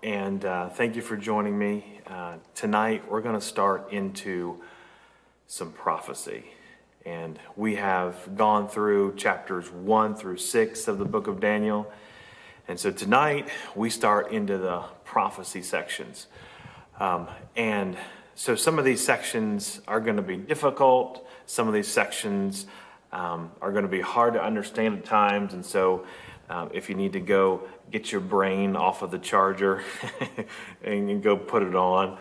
and thank you for joining me. Tonight, we're going to start into some prophecy. And we have gone through chapters 1 through 6 of the book of Daniel. And so tonight, we start into the prophecy sections. And so some of these sections are going to be difficult. Some of these sections are going to be hard to understand at times. And so if you need to go get your brain off of the charger and go put it on,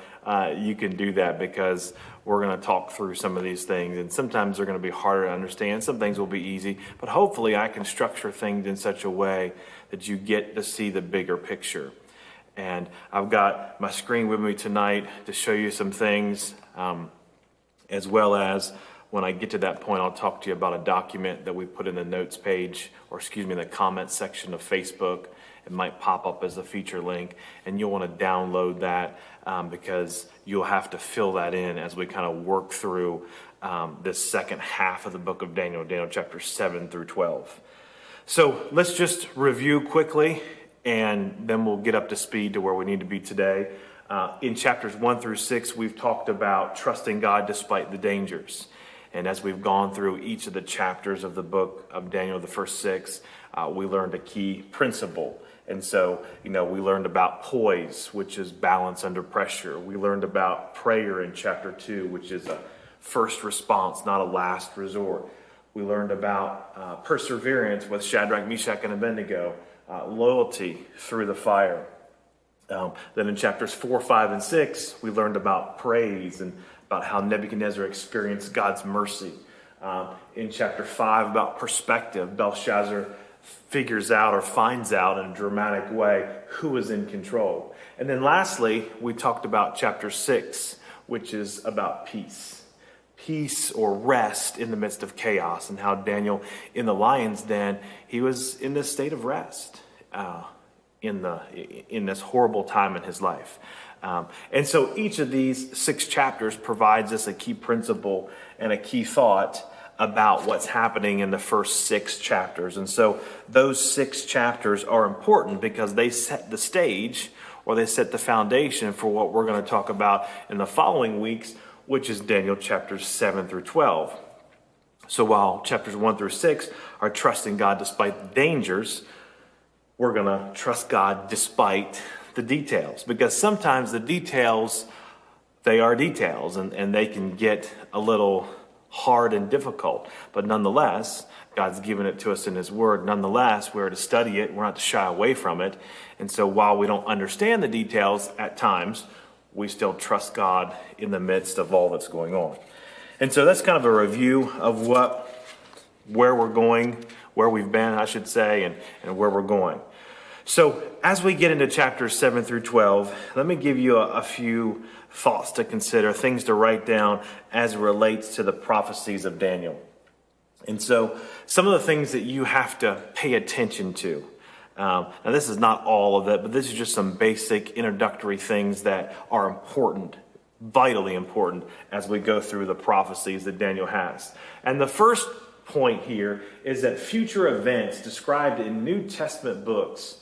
you can do that, because we're going to talk through some of these things. And sometimes they're going to be harder to understand. Some things will be easy. But hopefully I can structure things in such a way that you get to see the bigger picture. And I've got my screen with me tonight to show you some things, as well as when I get to that point, I'll talk to you about a document that we put in the notes page, the comment section of Facebook. It might pop up as a feature link, and you'll want to download that because you'll have to fill that in as we kind of work through this second half of the book of Daniel, Daniel chapter 7 through 12. So let's just review quickly, and then we'll get up to speed to where we need to be today. In chapters 1 through 6, we've talked about trusting God despite the dangers. And as we've gone through each of the chapters of the book of Daniel, the first 6, we learned a key principle. And so, we learned about poise, which is balance under pressure. We learned about prayer in chapter 2, which is a first response, not a last resort. We learned about perseverance with Shadrach, Meshach, and Abednego, loyalty through the fire. Then in chapters 4, 5, and 6, we learned about praise and about how Nebuchadnezzar experienced God's mercy. In chapter 5, about perspective, Belshazzar figures out or finds out in a dramatic way who is in control. And then lastly, we talked about chapter 6, which is about peace. Peace or rest in the midst of chaos, and how Daniel in the lion's den, he was in this state of rest in this horrible time in his life. And so each of these 6 chapters provides us a key principle and a key thought about what's happening in the first 6 chapters. And so those 6 chapters are important because they set the stage, or they set the foundation for what we're going to talk about in the following weeks, which is Daniel chapters 7 through 12. So while chapters 1 through 6 are trusting God despite the dangers, we're going to trust God despite the details, because sometimes the details, they are details, and they can get a little hard and difficult. But nonetheless, God's given it to us in His Word. Nonetheless, we're to study it. We're not to shy away from it. And so while we don't understand the details at times, we still trust God in the midst of all that's going on. And so that's kind of a review of where we're going, where we've been, I should say, and where we're going. So as we get into chapters 7 through 12, let me give you a few thoughts to consider, things to write down as it relates to the prophecies of Daniel. And so some of the things that you have to pay attention to. Now this is not all of it, but this is just some basic introductory things that are important, vitally important, as we go through the prophecies that Daniel has. And the first point here is that future events described in New Testament books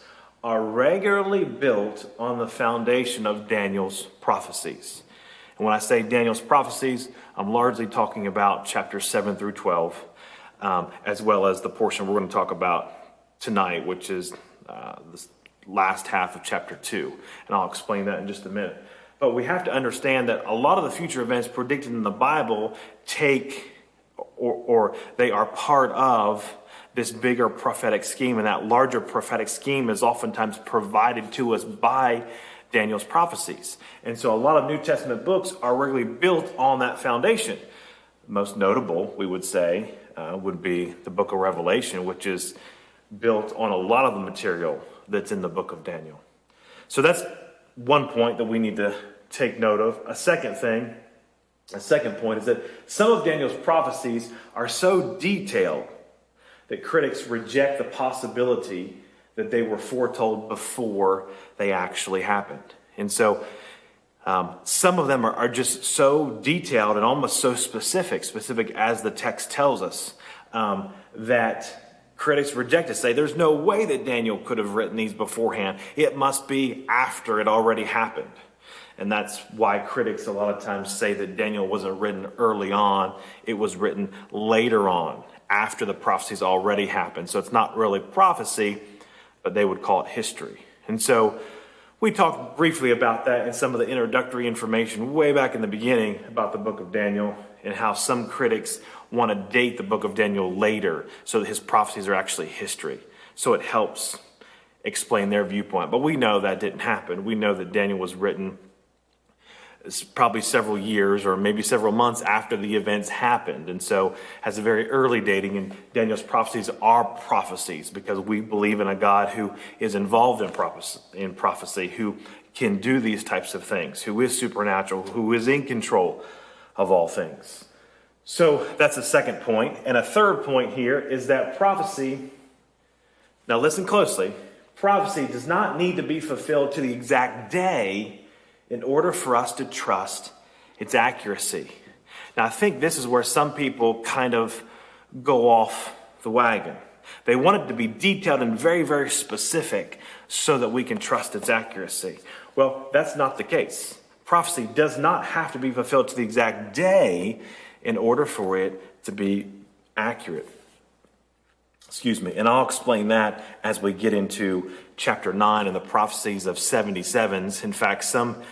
are regularly built on the foundation of Daniel's prophecies. And when I say Daniel's prophecies, I'm largely talking about chapters 7 through 12, as well as the portion we're going to talk about tonight, which is the last half of chapter 2. And I'll explain that in just a minute. But we have to understand that a lot of the future events predicted in the Bible or they are part of this bigger prophetic scheme, and that larger prophetic scheme is oftentimes provided to us by Daniel's prophecies. And so a lot of New Testament books are regularly built on that foundation. Most notable, we would say, would be the book of Revelation, which is built on a lot of the material that's in the book of Daniel. So that's one point that we need to take note of. A second point is that some of Daniel's prophecies are so detailed that critics reject the possibility that they were foretold before they actually happened. And so some of them are just so detailed and almost so specific as the text tells us, that critics reject it, say there's no way that Daniel could have written these beforehand. It must be after it already happened. And that's why critics a lot of times say that Daniel wasn't written early on. It was written later on, after the prophecies already happened. So it's not really prophecy, but they would call it history. And so we talked briefly about that in some of the introductory information way back in the beginning about the book of Daniel, and how some critics want to date the book of Daniel later so that his prophecies are actually history. So it helps explain their viewpoint. But we know that didn't happen. We know that Daniel was written probably several years or maybe several months after the events happened, and so has a very early dating. And Daniel's prophecies are prophecies because we believe in a God who is involved in prophecy, who can do these types of things, who is supernatural, who is in control of all things. So that's a second point. And a third point here is that prophecy, now listen closely, prophecy does not need to be fulfilled to the exact day in order for us to trust its accuracy. Now, I think this is where some people kind of go off the wagon. They want it to be detailed and very, very specific so that we can trust its accuracy. Well, that's not the case. Prophecy does not have to be fulfilled to the exact day in order for it to be accurate. And I'll explain that as we get into chapter 9 and the prophecies of 77s. In fact, some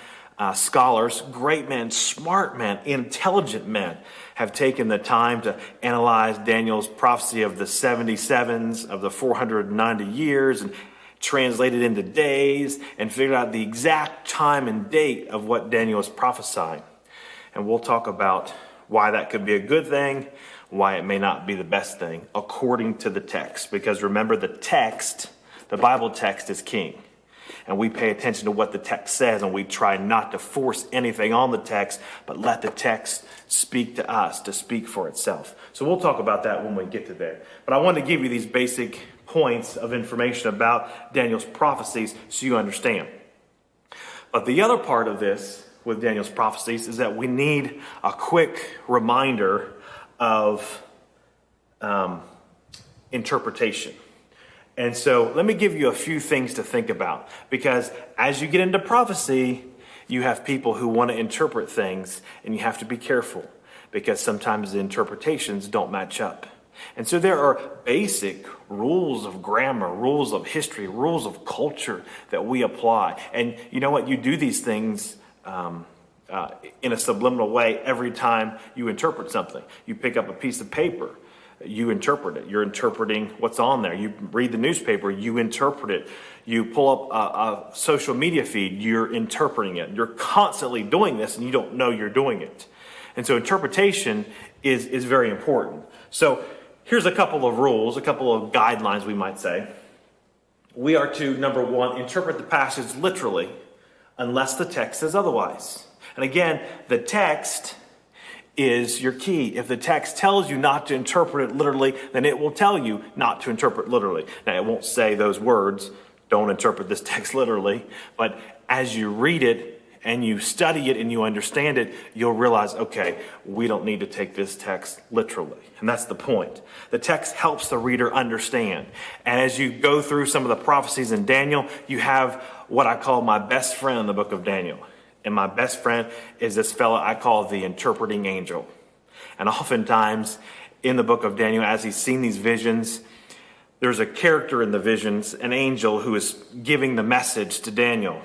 scholars, great men, smart men, intelligent men, have taken the time to analyze Daniel's prophecy of the 77s, of the 490 years, and translate it into days, and figured out the exact time and date of what Daniel was prophesying. And we'll talk about why that could be a good thing, why it may not be the best thing, according to the text. Because remember, the text, the Bible text, is king. And we pay attention to what the text says, and we try not to force anything on the text, but let the text speak to us, to speak for itself. So we'll talk about that when we get to there. But I want to give you these basic points of information about Daniel's prophecies so you understand. But the other part of this with Daniel's prophecies is that we need a quick reminder of interpretation. And so let me give you a few things to think about, because as you get into prophecy, you have people who want to interpret things, and you have to be careful because sometimes the interpretations don't match up. And so there are basic rules of grammar, rules of history, rules of culture that we apply. And you know what? You do these things in a subliminal way every time you interpret something. You pick up a piece of paper, you interpret it. You're interpreting what's on there. You read the newspaper, you interpret it. You pull up a social media feed, you're interpreting it. You're constantly doing this, and you don't know you're doing it. And so interpretation is very important. So here's a couple of rules, a couple of guidelines, we might say. We are to, number one, interpret the passage literally unless the text says otherwise. And again, the text is your key. If the text tells you not to interpret it literally, then it will tell you not to interpret literally. Now, it won't say those words, don't interpret this text literally, but as you read it and you study it and you understand it, you'll realize, okay, we don't need to take this text literally. And that's the point. The text helps the reader understand. And as you go through some of the prophecies in Daniel, you have what I call my best friend in the book of Daniel. And my best friend is this fellow I call the interpreting angel. And oftentimes in the book of Daniel, as he's seen these visions, there's a character in the visions, an angel, who is giving the message to Daniel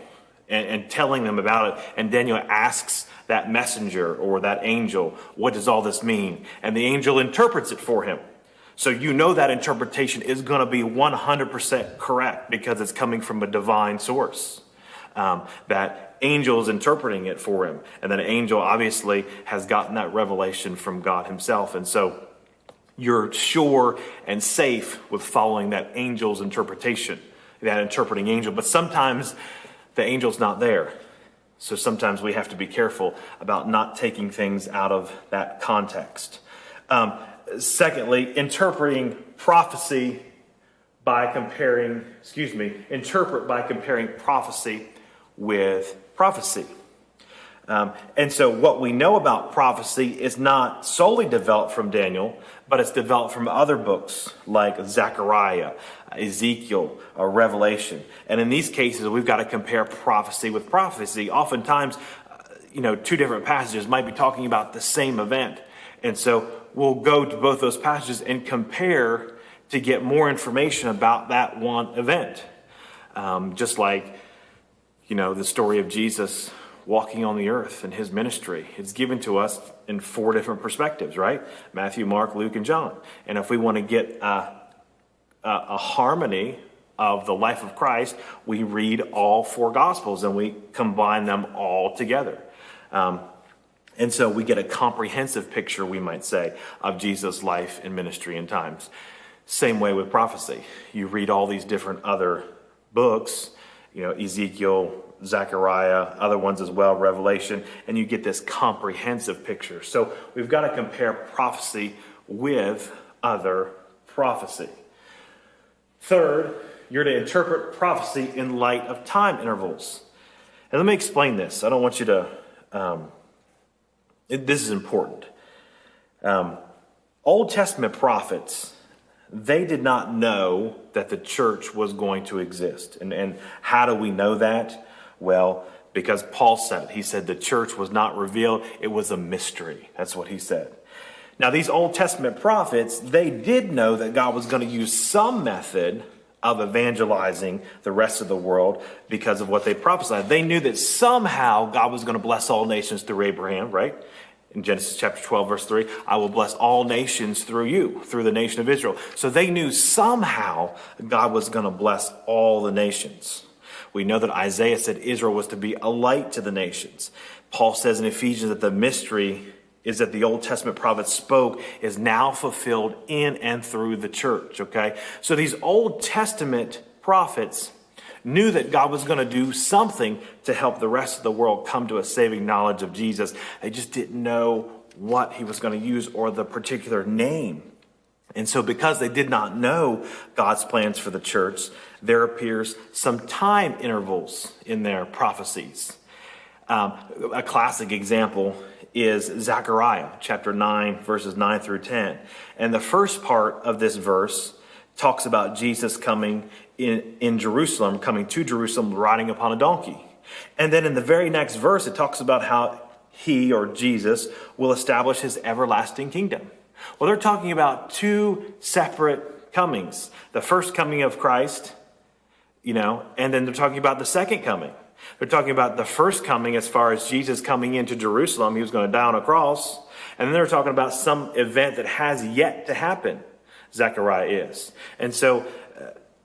and telling them about it. And Daniel asks that messenger or that angel, what does all this mean? And the angel interprets it for him. So you know that interpretation is going to be 100% correct because it's coming from a divine source. That angel is interpreting it for him. And then an angel obviously has gotten that revelation from God himself. And so you're sure and safe with following that angel's interpretation, that interpreting angel. But sometimes the angel's not there. So sometimes we have to be careful about not taking things out of that context. Secondly, interpreting prophecy by comparing, interpret by comparing prophecy with prophecy. And so what we know about prophecy is not solely developed from Daniel, but it's developed from other books like Zechariah, Ezekiel, or Revelation. And in these cases, we've got to compare prophecy with prophecy. Oftentimes, two different passages might be talking about the same event. And so we'll go to both those passages and compare to get more information about that one event. Just like, the story of Jesus walking on the earth and his ministry. It's given to us in 4 different perspectives, right? Matthew, Mark, Luke, and John. And if we want to get a harmony of the life of Christ, we read all 4 Gospels and we combine them all together. And so we get a comprehensive picture, we might say, of Jesus' life and ministry and times. Same way with prophecy. You read all these different other books, Ezekiel, Zechariah, other ones as well, Revelation, and you get this comprehensive picture. So we've got to compare prophecy with other prophecy. Third, you're to interpret prophecy in light of time intervals. And let me explain this. I don't want you to... this is important. Old Testament prophets, they did not know that the church was going to exist. And how do we know that? Well, because Paul said it. He said the church was not revealed. It was a mystery. That's what he said. Now, these Old Testament prophets, they did know that God was going to use some method of evangelizing the rest of the world because of what they prophesied. They knew that somehow God was going to bless all nations through Abraham, right? In Genesis chapter 12, verse 3, I will bless all nations through you, through the nation of Israel. So they knew somehow God was going to bless all the nations. We know that Isaiah said Israel was to be a light to the nations. Paul says in Ephesians that the mystery is that the Old Testament prophets spoke is now fulfilled in and through the church, okay? So these Old Testament prophets knew that God was going to do something to help the rest of the world come to a saving knowledge of Jesus. They just didn't know what he was going to use or the particular name. And so because they did not know God's plans for the church, there appears some time intervals in their prophecies. A classic example is Zechariah chapter 9, verses 9 through 10. And the first part of this verse talks about Jesus coming in Jerusalem, coming to Jerusalem riding upon a donkey. And then in the very next verse, it talks about how he, or Jesus, will establish his everlasting kingdom. Well, they're talking about 2 separate comings. The first coming of Christ, and then they're talking about the second coming. They're talking about the first coming as far as Jesus coming into Jerusalem. He was going to die on a cross. And then they're talking about some event that has yet to happen, Zechariah is. And so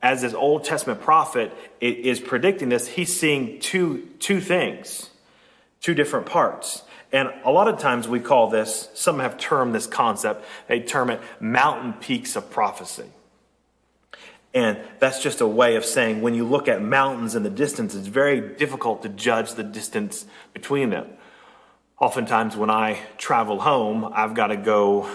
as this Old Testament prophet is predicting this, he's seeing two things, 2 different parts. And a lot of times we call this, some have termed this concept, they term it mountain peaks of prophecy. And that's just a way of saying when you look at mountains in the distance, it's very difficult to judge the distance between them. Oftentimes when I travel home, I've got to go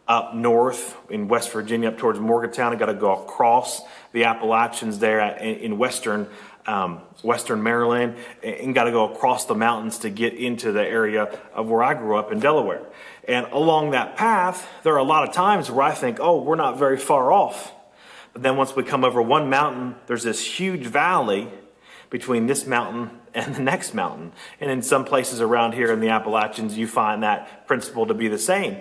up north in West Virginia, up towards Morgantown. I've got to go across the Appalachians there in western Maryland, and got to go across the mountains to get into the area of where I grew up in Delaware. And along that path, there are a lot of times where I think, we're not very far off. But then once we come over one mountain, there's this huge valley between this mountain and the next mountain. And in some places around here in the Appalachians, you find that principle to be the same.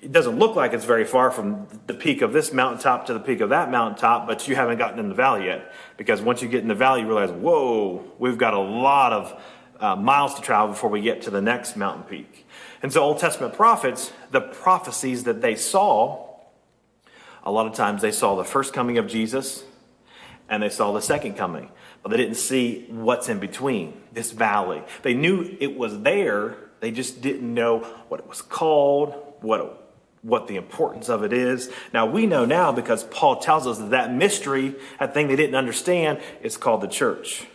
It doesn't look like it's very far from the peak of this mountaintop to the peak of that mountaintop, but you haven't gotten in the valley yet. Because once you get in the valley, you realize, whoa, we've got a lot of miles to travel before we get to the next mountain peak. And so Old Testament prophets, the prophecies that they saw, a lot of times they saw the first coming of Jesus and they saw the second coming. But they didn't see what's in between, this valley. They knew it was there. They just didn't know what it was called, what the importance of it is. Now, we know now because Paul tells us that mystery, that thing they didn't understand, is called the church.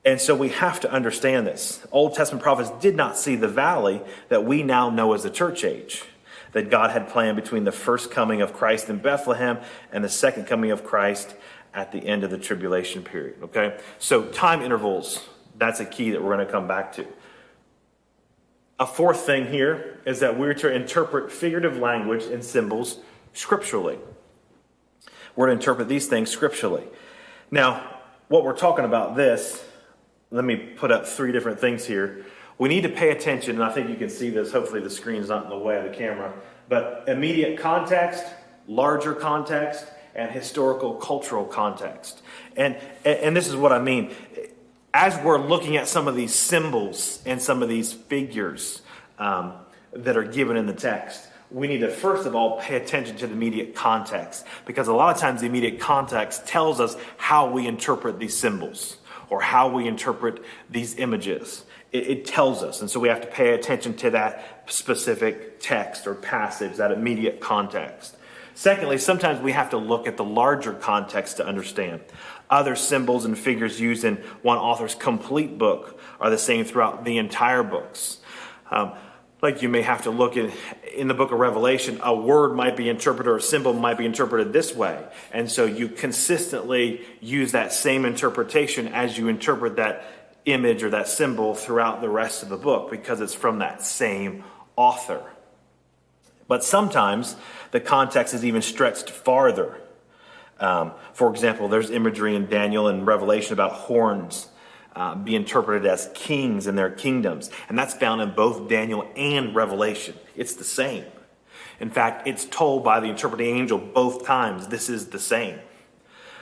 And so we have to understand this. Old Testament prophets did not see the valley that we now know as the church age, that God had planned between the first coming of Christ in Bethlehem and the second coming of Christ at the end of the tribulation period, okay? So time intervals, that's a key that we're going to come back to. A fourth thing here is that we're to interpret figurative language and symbols scripturally. We're to interpret these things scripturally. Now, what we're talking about this, let me put up three different things here. We need to pay attention, and I think you can see this. Hopefully the screen's not in the way of the camera. But immediate context, larger context, and historical cultural context. And this is what I mean. As we're looking at some of these symbols and some of these figures that are given in the text, we need to first of all pay attention to the immediate context, because a lot of times the immediate context tells us how we interpret these symbols or how we interpret these images. It tells us, and so we have to pay attention to that specific text or passage, that immediate context. Secondly, sometimes we have to look at the larger context to understand. Other symbols and figures used in one author's complete book are the same throughout the entire books. Like you may have to look at, in the book of Revelation, a word might be interpreted or a symbol might be interpreted this way. And so you consistently use that same interpretation as you interpret that image or that symbol throughout the rest of the book, because it's from that same author. But sometimes the context is even stretched farther. For example, there's imagery in Daniel and Revelation about horns be interpreted as kings and their kingdoms. And that's found in both Daniel and Revelation. It's the same. In fact, it's told by the interpreting angel both times, this is the same.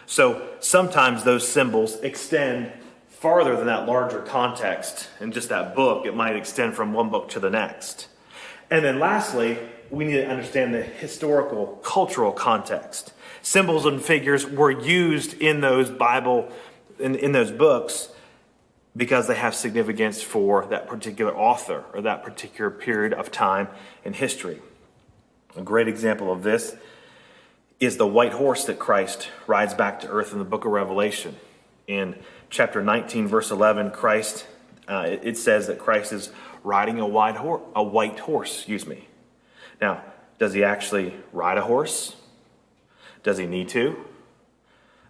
So sometimes those symbols extend farther than that larger context in just that book. It might extend from one book to the next. And then lastly, we need to understand the historical, cultural context. Symbols and figures were used in those in those books because they have significance for that particular author or that particular period of time in history. A great example of this is the white horse that Christ rides back to earth in the book of Revelation. In chapter 19, verse 11, it says that Christ is riding a white horse. Now, does he actually ride a horse? Does he need to?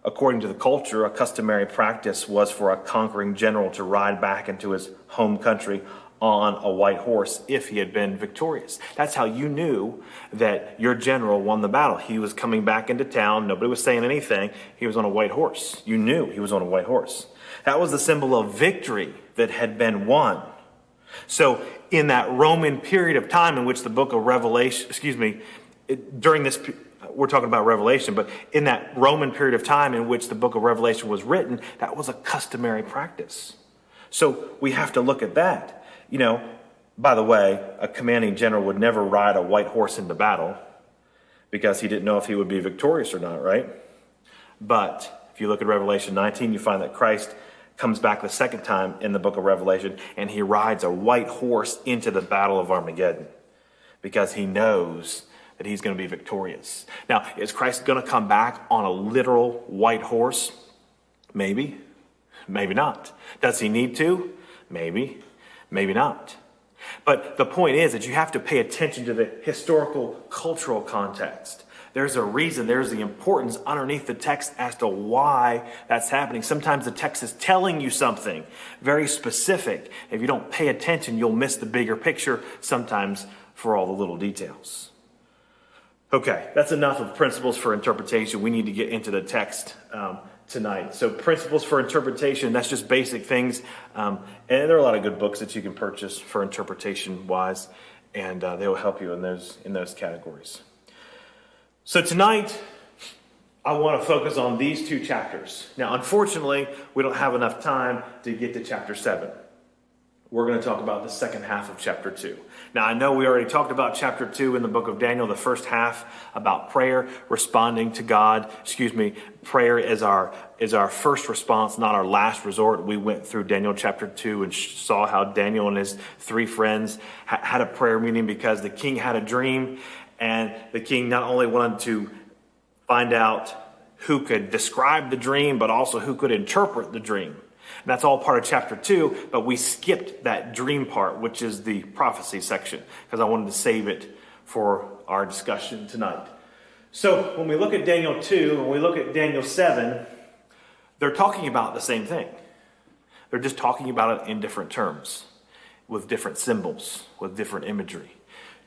According to the culture, a customary practice was for a conquering general to ride back into his home country on a white horse if he had been victorious. That's how you knew that your general won the battle. He was coming back into town. Nobody was saying anything. He was on a white horse. You knew he was on a white horse. That was the symbol of victory that had been won. So in that Roman period of time in which the book of Revelation, we're talking about Revelation, but in that Roman period of time in which the book of Revelation was written, that was a customary practice. So we have to look at that. By the way, a commanding general would never ride a white horse into battle because he didn't know if he would be victorious or not, right? But if you look at Revelation 19, you find that Christ comes back the second time in the book of Revelation, and he rides a white horse into the battle of Armageddon because he knows that he's going to be victorious. Now, is Christ going to come back on a literal white horse? Maybe. Maybe not. Does he need to? Maybe. Maybe not. But the point is that you have to pay attention to the historical, cultural context. There's a reason, there's the importance underneath the text as to why that's happening. Sometimes the text is telling you something very specific. If you don't pay attention, you'll miss the bigger picture, sometimes for all the little details. Okay, that's enough of principles for interpretation. We need to get into the text tonight. So principles for interpretation, that's just basic things. And there are a lot of good books that you can purchase for interpretation-wise, and they will help you in those categories. So tonight, I want to focus on these two chapters. Now, unfortunately, we don't have enough time to get to chapter 7. We're going to talk about the second half of chapter 2. Now, I know we already talked about chapter 2 in the book of Daniel, the first half about prayer, responding to God. Prayer is our first response, not our last resort. We went through Daniel chapter 2 and saw how Daniel and his 3 friends had a prayer meeting because the king had a dream, and the king not only wanted to find out who could describe the dream, but also who could interpret the dream. And that's all part of chapter 2, but we skipped that dream part, which is the prophecy section, because I wanted to save it for our discussion tonight. So when we look at Daniel 2 and we look at Daniel 7, they're talking about the same thing. They're just talking about it in different terms. with different symbols, with different imagery.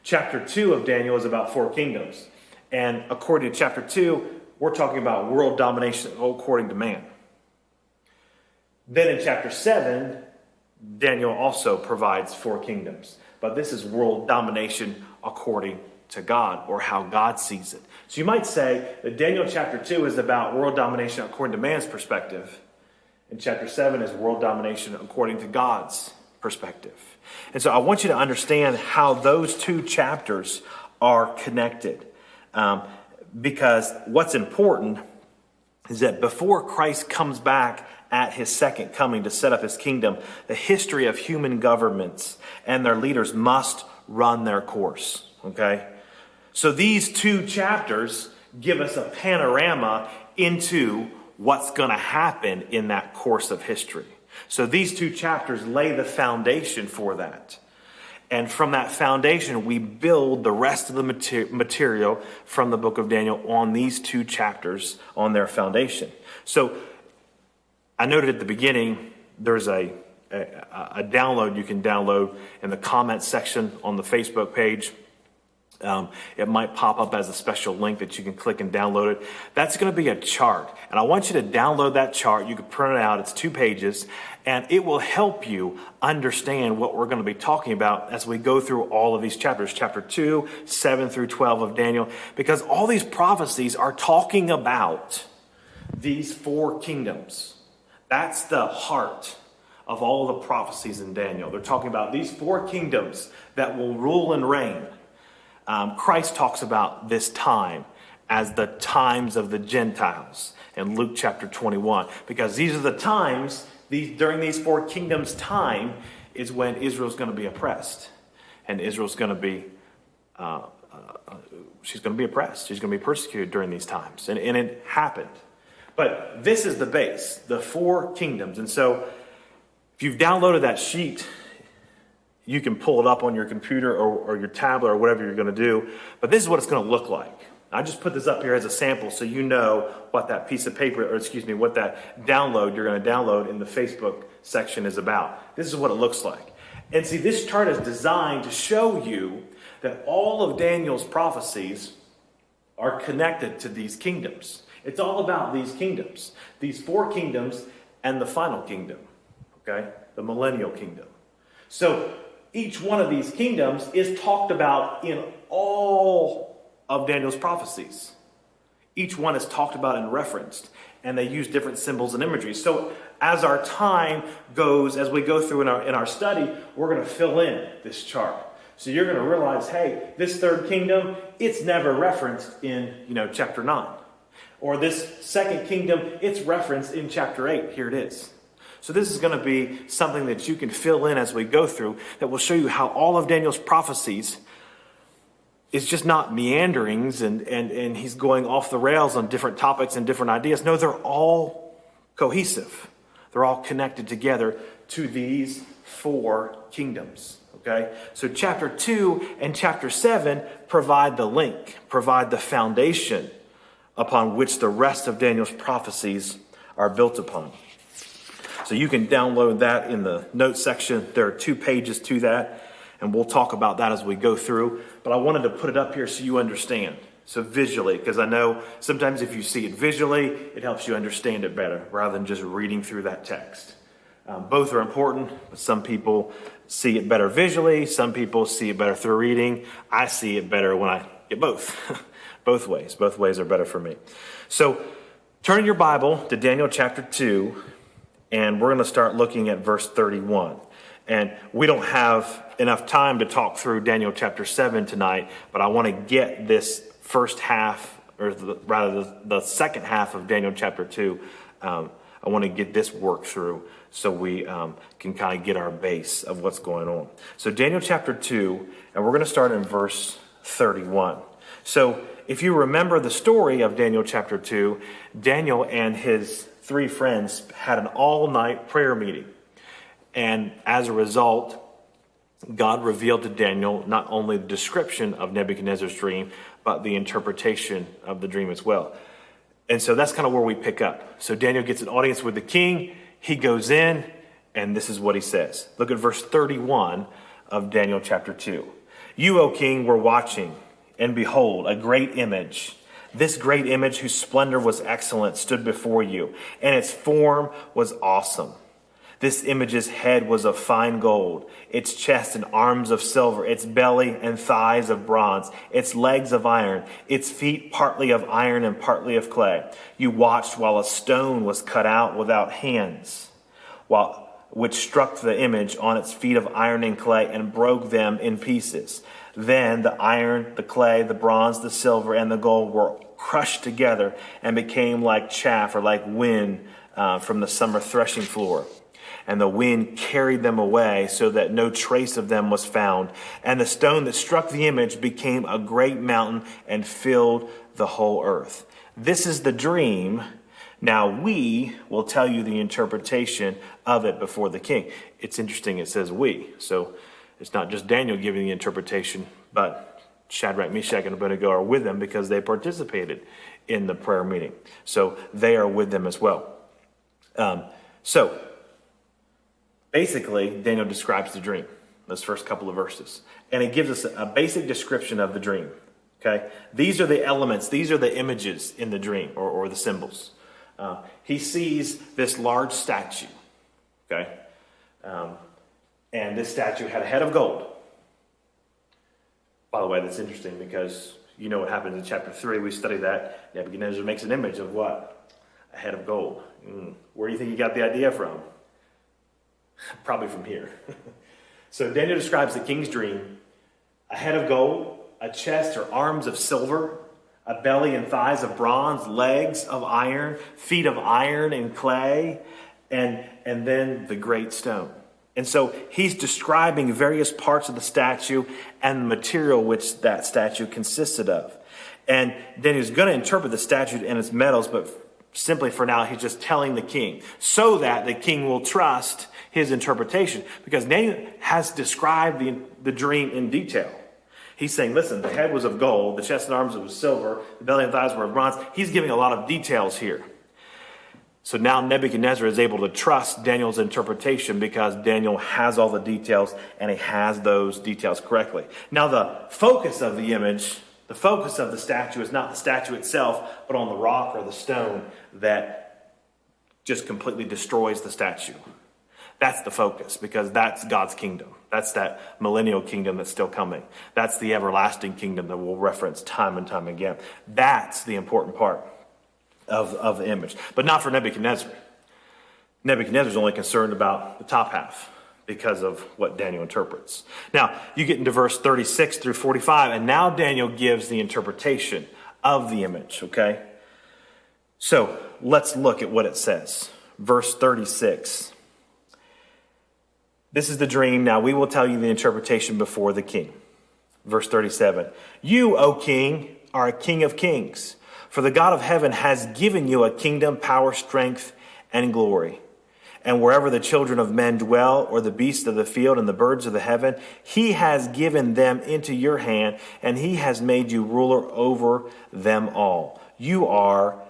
Chapter 2 of Daniel is about 4 kingdoms. And according to chapter 2, we're talking about world domination according to man. Then in chapter 7, Daniel also provides 4 kingdoms. But this is world domination according to God, or how God sees it. So you might say that Daniel chapter 2 is about world domination according to man's perspective. And chapter 7 is world domination according to God's perspective. And so I want you to understand how those 2 chapters are connected. Because what's important is that before Christ comes back at his second coming to set up his kingdom, the history of human governments and their leaders must run their course. Okay? So these 2 chapters give us a panorama into what's going to happen in that course of history. So these 2 chapters lay the foundation for that. And from that foundation, we build the rest of the material from the book of Daniel on these 2 chapters on their foundation. So I noted at the beginning, there's a download you can download in the comment section on the Facebook page. It might pop up as a special link that you can click and download it. That's going to be a chart. And I want you to download that chart. You can print it out. It's 2 pages. And it will help you understand what we're going to be talking about as we go through all of these chapters. Chapter 2, 7 through 12 of Daniel. Because all these prophecies are talking about these 4 kingdoms. That's the heart of all the prophecies in Daniel. They're talking about these 4 kingdoms that will rule and reign. Christ talks about this time as the times of the Gentiles in Luke chapter 21, because these are the times, during these 4 kingdoms' time is when Israel's going to be oppressed. And Israel's going to be, she's going to be oppressed. She's going to be persecuted during these times. And it happened. But this is the base, the 4 kingdoms. And so if you've downloaded that sheet, you can pull it up on your computer or your tablet or whatever you're going to do. But this is what it's going to look like. I just put this up here as a sample so you know what that piece of paper, what that download you're going to download in the Facebook section is about. This is what it looks like. And see, this chart is designed to show you that all of Daniel's prophecies are connected to these kingdoms. It's all about these kingdoms. These 4 kingdoms and the final kingdom. Okay? The millennial kingdom. So each one of these kingdoms is talked about in all of Daniel's prophecies. Each one is talked about and referenced, and they use different symbols and imagery. So as our time goes, as we go through in our study, we're going to fill in this chart. So you're going to realize, hey, this 3rd kingdom, it's never referenced in, chapter 9. Or this 2nd kingdom, it's referenced in chapter 8. Here it is. So this is going to be something that you can fill in as we go through that will show you how all of Daniel's prophecies is just not meanderings and he's going off the rails on different topics and different ideas. No, they're all cohesive. They're all connected together to these 4 kingdoms. Okay? So chapter 2 and chapter 7 provide the link, provide the foundation upon which the rest of Daniel's prophecies are built upon. So you can download that in the notes section. There are 2 pages to that, and we'll talk about that as we go through. But I wanted to put it up here so you understand. So visually, because I know sometimes if you see it visually, it helps you understand it better rather than just reading through that text. Both are important, but some people see it better visually. Some people see it better through reading. I see it better when I get both. Both ways. Both ways are better for me. So turn your Bible to Daniel chapter 2. And we're going to start looking at verse 31. And we don't have enough time to talk through Daniel chapter 7 tonight, but I want to get this first half, or the second half of Daniel chapter 2. I want to get this work through so we can kind of get our base of what's going on. So Daniel chapter 2, and we're going to start in verse 31. So if you remember the story of Daniel chapter 2, Daniel and his 3 friends had an all-night prayer meeting. And as a result, God revealed to Daniel not only the description of Nebuchadnezzar's dream, but the interpretation of the dream as well. And so that's kind of where we pick up. So Daniel gets an audience with the king. He goes in, And this is what he says. Look at verse 31 of Daniel chapter 2. You, O king, were watching, and behold, a great image. This great image, whose splendor was excellent, stood before you, and its form was awesome. This image's head was of fine gold, its chest and arms of silver, its belly and thighs of bronze, its legs of iron, its feet partly of iron and partly of clay. You watched while a stone was cut out without hands, which struck the image on its feet of iron and clay and broke them in pieces. Then the iron, the clay, the bronze, the silver, and the gold were crushed together and became like chaff or like wind from the summer threshing floor. And the wind carried them away so that no trace of them was found. And the stone that struck the image became a great mountain and filled the whole earth. This is the dream. Now we will tell you the interpretation of it before the king. It's interesting, it says we. So it's not just Daniel giving the interpretation, but Shadrach, Meshach, and Abednego are with them because they participated in the prayer meeting. So they are with them as well. So basically, Daniel describes the dream, those first couple of verses. And it gives us a basic description of the dream. Okay? These are the elements, these are the images in the dream, or the symbols. He sees this large statue. Okay? And this statue had a head of gold. By the way, that's interesting because you know what happens in chapter 3. We study that. Nebuchadnezzar makes an image of what? A head of gold. Where do you think he got the idea from? Probably from here. So Daniel describes the king's dream: a head of gold, a chest or arms of silver, a belly and thighs of bronze, legs of iron, feet of iron and clay, and then the great stone. And so he's describing various parts of the statue and the material which that statue consisted of. And then he's going to interpret the statue and its metals, but simply for now, he's just telling the king so that the king will trust his interpretation, because Daniel has described the dream in detail. He's saying, listen, the head was of gold, the chest and arms was silver, the belly and thighs were of bronze. He's giving a lot of details here. So now Nebuchadnezzar is able to trust Daniel's interpretation because Daniel has all the details and he has those details correctly. Now the focus of the image, the focus of the statue is not the statue itself, but on the rock or the stone that just completely destroys the statue. That's the focus, because that's God's kingdom. That's that millennial kingdom that's still coming. That's the everlasting kingdom that we'll reference time and time again. That's the important part of the image, but not for Nebuchadnezzar. Nebuchadnezzar's only concerned about the top half because of what Daniel interprets. Now, you get into verse 36 through 45, and now Daniel gives the interpretation of the image, okay? So let's look at what it says. Verse 36. This is the dream. Now we will tell you the interpretation before the king. Verse 37. You, O king, are a king of kings. For the God of heaven has given you a kingdom, power, strength, and glory. And wherever the children of men dwell, or the beasts of the field and the birds of the heaven, he has given them into your hand, and he has made you ruler over them all. You are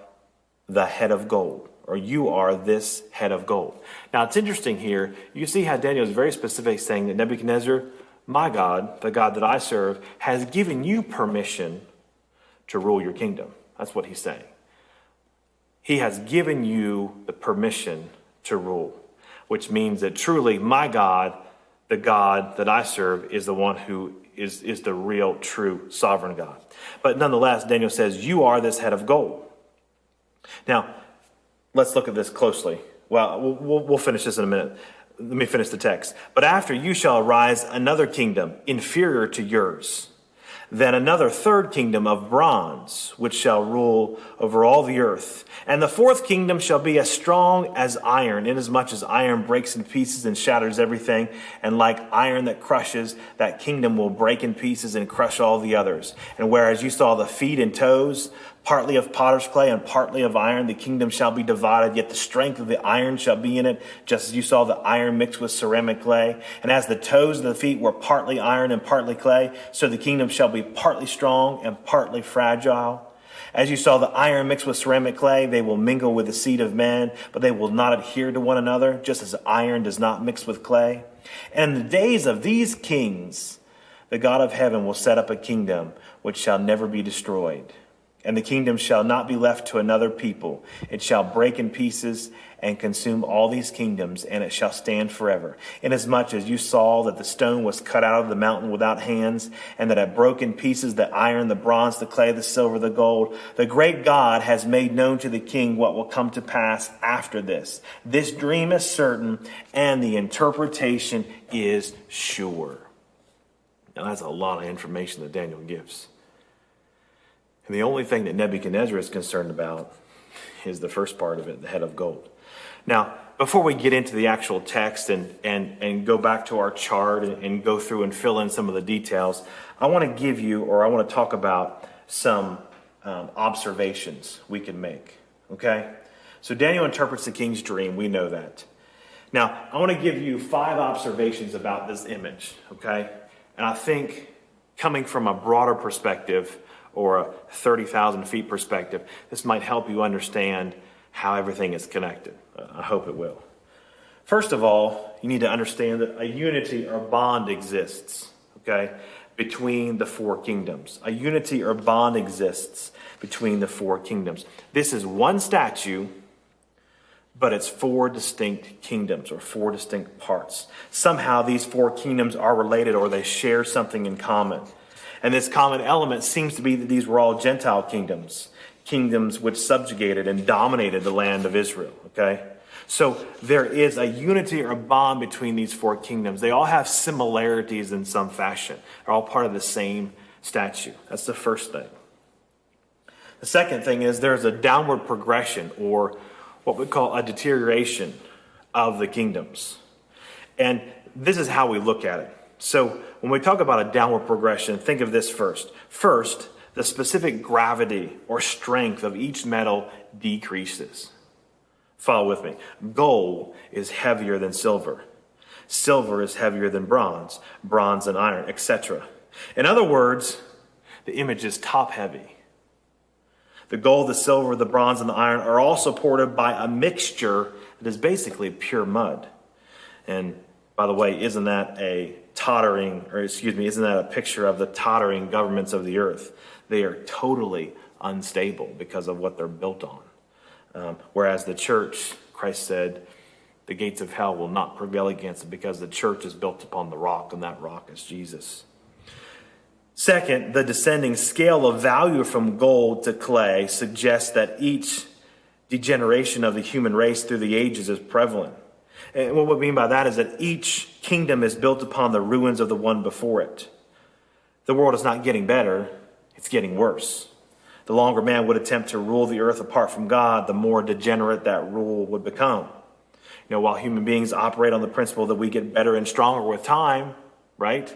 the head of gold, or you are this head of gold. Now it's interesting here. You see how Daniel is very specific, saying that Nebuchadnezzar, my God, the God that I serve, has given you permission to rule your kingdom. That's what he's saying. He has given you the permission to rule, which means that truly my God, the God that I serve, is the one who is the real, true, sovereign God. But nonetheless, Daniel says, you are this head of gold. Now, let's look at this closely. Well, we'll finish this in a minute. Let me finish the text. But after you shall arise another kingdom inferior to yours. Then another third kingdom of bronze, which shall rule over all the earth. And the fourth kingdom shall be as strong as iron, inasmuch as iron breaks in pieces and shatters everything. And like iron that crushes, that kingdom will break in pieces and crush all the others. And whereas you saw the feet and toes, partly of potter's clay and partly of iron, the kingdom shall be divided, yet the strength of the iron shall be in it, just as you saw the iron mixed with ceramic clay. And as the toes of the feet were partly iron and partly clay, so the kingdom shall be partly strong and partly fragile. As you saw the iron mixed with ceramic clay, they will mingle with the seed of man, but they will not adhere to one another, just as iron does not mix with clay. And in the days of these kings, the God of heaven will set up a kingdom which shall never be destroyed. And the kingdom shall not be left to another people. It shall break in pieces and consume all these kingdoms, and it shall stand forever. Inasmuch as you saw that the stone was cut out of the mountain without hands, and that it broke in pieces the iron, the bronze, the clay, the silver, the gold, the great God has made known to the king what will come to pass after this. This dream is certain, and the interpretation is sure. Now that's a lot of information that Daniel gives. And the only thing that Nebuchadnezzar is concerned about is the first part of it, the head of gold. Now, before we get into the actual text and go back to our chart and go through and fill in some of the details, I want to talk about some observations we can make, okay? So Daniel interprets the king's dream. We know that. Now, I want to give you 5 observations about this image, okay? And I think coming from a broader perspective, or a 30,000 feet perspective, this might help you understand how everything is connected. I hope it will. First of all, you need to understand that a unity or bond exists, okay, between the 4 kingdoms. A unity or bond exists between the 4 kingdoms. This is one statue, but it's 4 distinct kingdoms or 4 distinct parts. Somehow these 4 kingdoms are related, or they share something in common. And this common element seems to be that these were all Gentile kingdoms, kingdoms which subjugated and dominated the land of Israel, okay? So there is a unity or a bond between these 4 kingdoms. They all have similarities in some fashion. They're all part of the same statue. That's the first thing. The second thing is there's a downward progression, or what we call a deterioration of the kingdoms. And this is how we look at it. So when we talk about a downward progression, think of this first. First, the specific gravity or strength of each metal decreases. Follow with me. Gold is heavier than silver. Silver is heavier than bronze. Bronze and iron, etc. In other words, the image is top heavy. The gold, the silver, the bronze, and the iron are all supported by a mixture that is basically pure mud. And by the way, isn't that a picture of the tottering governments of the earth? They are totally unstable because of what they're built on. Whereas the church, Christ said, the gates of hell will not prevail against it, because the church is built upon the rock, and that rock is Jesus. Second, the descending scale of value from gold to clay suggests that each degeneration of the human race through the ages is prevalent. And what we mean by that is that each kingdom is built upon the ruins of the one before it. The world is not getting better, it's getting worse. The longer man would attempt to rule the earth apart from God, the more degenerate that rule would become. You know, while human beings operate on the principle that we get better and stronger with time, right?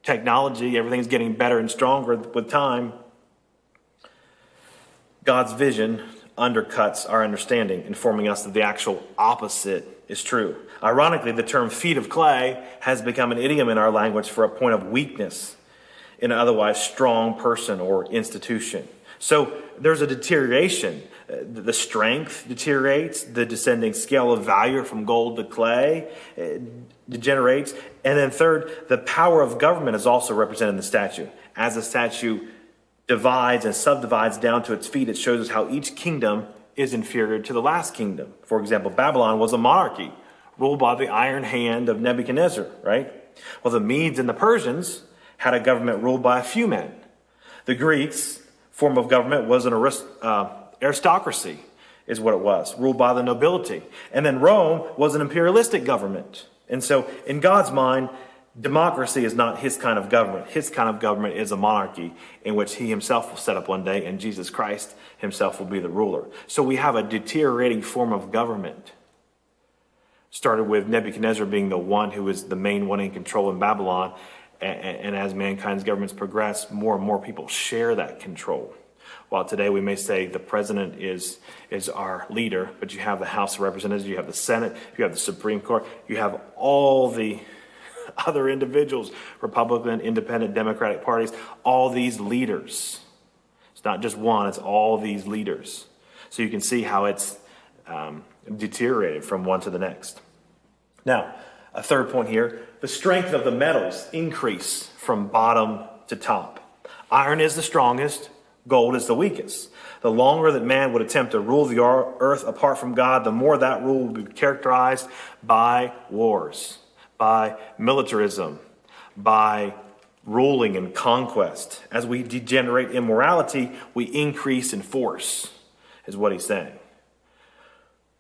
Technology, everything's getting better and stronger with time. God's vision undercuts our understanding, informing us that the actual opposite is true. Ironically, the term feet of clay has become an idiom in our language for a point of weakness in an otherwise strong person or institution. So there's a deterioration. The strength deteriorates. The descending scale of value from gold to clay degenerates. And then third, the power of government is also represented in the statue. As the statue divides and subdivides down to its feet, it shows us how each kingdom is inferior to the last kingdom. For example, Babylon was a monarchy ruled by the iron hand of Nebuchadnezzar, right? Well, the Medes and the Persians had a government ruled by a few men. The Greeks' form of government was an aristocracy, is what it was, ruled by the nobility. And then Rome was an imperialistic government. And so in God's mind, democracy is not his kind of government. His kind of government is a monarchy in which he himself will set up one day, and Jesus Christ himself will be the ruler. So we have a deteriorating form of government. Started with Nebuchadnezzar being the one who is the main one in control in Babylon. And as mankind's governments progress, more and more people share that control. While today we may say the president is our leader, but you have the House of Representatives, you have the Senate, you have the Supreme Court, you have all the other individuals, Republican, Independent, Democratic parties, all these leaders. It's not just one, it's all these leaders. So you can see how it's deteriorated from one to the next. Now, a third point here, the strength of the metals increase from bottom to top. Iron is the strongest, gold is the weakest. The longer that man would attempt to rule the earth apart from God, the more that rule would be characterized by wars, by militarism, by ruling and conquest. As we degenerate immorality, we increase in force, is what he's saying.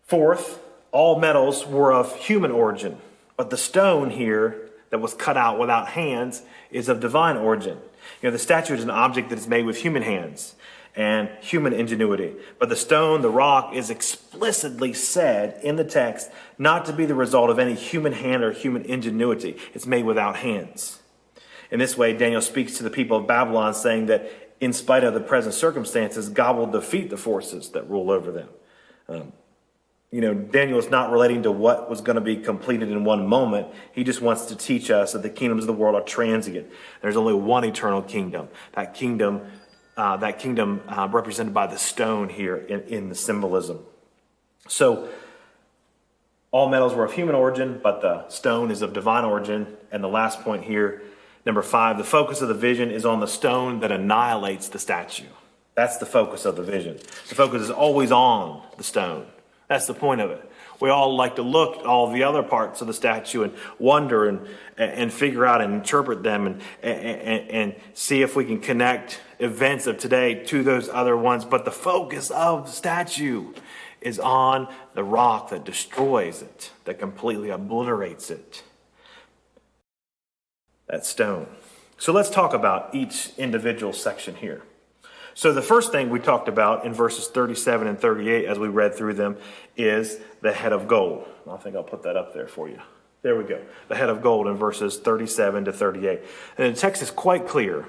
Fourth, all metals were of human origin, but the stone here that was cut out without hands is of divine origin. The statue is an object that is made with human hands and human ingenuity. But the stone, the rock, is explicitly said in the text not to be the result of any human hand or human ingenuity. It's made without hands. In this way, Daniel speaks to the people of Babylon, saying that in spite of the present circumstances, God will defeat the forces that rule over them. Daniel is not relating to what was going to be completed in one moment. He just wants to teach us that the kingdoms of the world are transient. There's only one eternal kingdom. That kingdom represented by the stone here in the symbolism. So, all metals were of human origin, but the stone is of divine origin. And the last point here, number 5, the focus of the vision is on the stone that annihilates the statue. That's the focus of the vision. The focus is always on the stone. That's the point of it. We all like to look at all the other parts of the statue and wonder and figure out and interpret them and see if we can connect events of today to those other ones. But the focus of the statue is on the rock that destroys it, that completely obliterates it. That stone. So let's talk about each individual section here. So the first thing we talked about in verses 37 and 38 as we read through them is the head of gold. I think I'll put that up there for you. There we go. The head of gold in verses 37 to 38. And the text is quite clear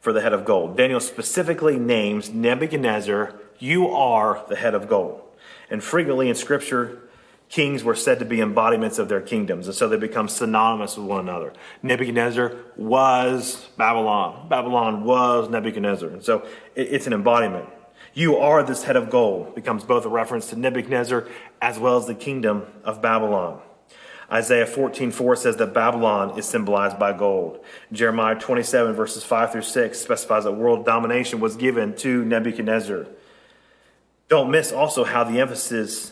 for the head of gold. Daniel specifically names Nebuchadnezzar, "You are the head of gold." And frequently in Scripture, kings were said to be embodiments of their kingdoms, and so they become synonymous with one another. Nebuchadnezzar was Babylon. Babylon was Nebuchadnezzar. And so it's an embodiment. "You are this head of gold" becomes both a reference to Nebuchadnezzar as well as the kingdom of Babylon. Isaiah 14:4 says that Babylon is symbolized by gold. Jeremiah 27 verses 5 through 6 specifies that world domination was given to Nebuchadnezzar. Don't miss also how the emphasis